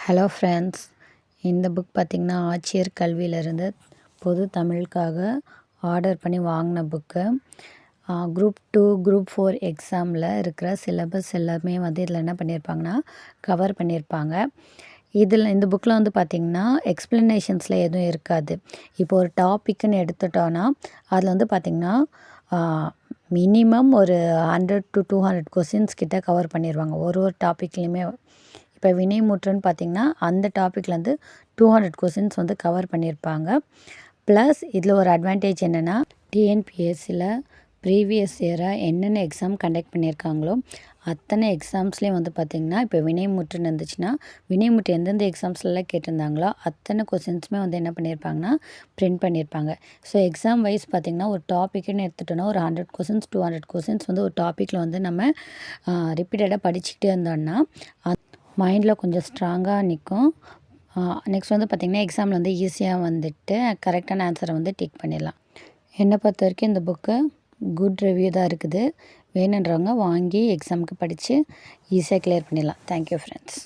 Hello friends, இந்த book பார்த்திங்கன்னா ஆட்சியர் கல்வியிலேருந்து பொது தமிழுக்காக ஆர்டர் பண்ணி வாங்கின புக்கு. குரூப் 2 குரூப் 4 எக்ஸாமில் இருக்கிற சிலபஸ் எல்லாமே வந்து இதில் என்ன பண்ணியிருப்பாங்கன்னா கவர் பண்ணியிருப்பாங்க. இந்த புக்கில் வந்து பார்த்திங்கன்னா எக்ஸ்ப்ளனேஷன்ஸில் எதுவும் இருக்காது. இப்போ ஒரு டாப்பிக்குன்னு எடுத்துட்டோன்னா அதில் வந்து பார்த்திங்கன்னா மினிமம் ஒரு 100 to 200 கொஸ்டின்ஸ் கிட்ட கவர் பண்ணிடுவாங்க ஒரு டாப்பிக்லேயுமே. இப்போ வினைமுற்றுன்னு பார்த்திங்கன்னா அந்த டாப்பிக்லேருந்து 200 கொஸ்டின்ஸ் வந்து கவர் பண்ணியிருப்பாங்க. ப்ளஸ் இதில் ஒரு அட்வான்டேஜ் என்னென்னா, டிஎன்பிஎஸ்சியில் ப்ரீவியஸ் இயராக என்னென்ன எக்ஸாம் கண்டக்ட் பண்ணியிருக்காங்களோ அத்தனை எக்ஸாம்ஸ்லேயும் வந்து பார்த்திங்கன்னா இப்போ வினைமுற்றுன்னு இருந்துச்சுன்னா வினைமுற்று எந்தெந்த எக்ஸாம்ஸ்லாம் கேட்டிருந்தாங்களோ அத்தனை கொஸ்டின்ஸுமே வந்து என்ன பண்ணியிருப்பாங்கன்னா பிரிண்ட் பண்ணியிருப்பாங்க. ஸோ எக்ஸாம் வைஸ் பார்த்திங்கன்னா ஒரு டாப்பிக்குன்னு எடுத்துட்டோன்னா ஒரு 100 கொஸ்டின்ஸ் 200 கொஸ்டின்ஸ் வந்து ஒரு டாப்பிக்கில் வந்து நம்ம ரிப்பீட்டடாக படிச்சுக்கிட்டே இருந்தோம்னா மைண்டில் கொஞ்சம் ஸ்ட்ராங்காக நிற்கும். நெக்ஸ்ட் வந்து பார்த்திங்கன்னா எக்ஸாமில் வந்து ஈஸியாக வந்துட்டு கரெக்டான ஆன்சரை வந்து டிக் பண்ணிடலாம். என்னை பொறுத்த வரைக்கும் இந்த புக்கு குட் ரிவ்யூ தான் இருக்குது. வேணுன்றவங்க வாங்கி எக்ஸாமுக்கு படித்து ஈஸியாக கிளியர் பண்ணிடலாம். Thank you friends.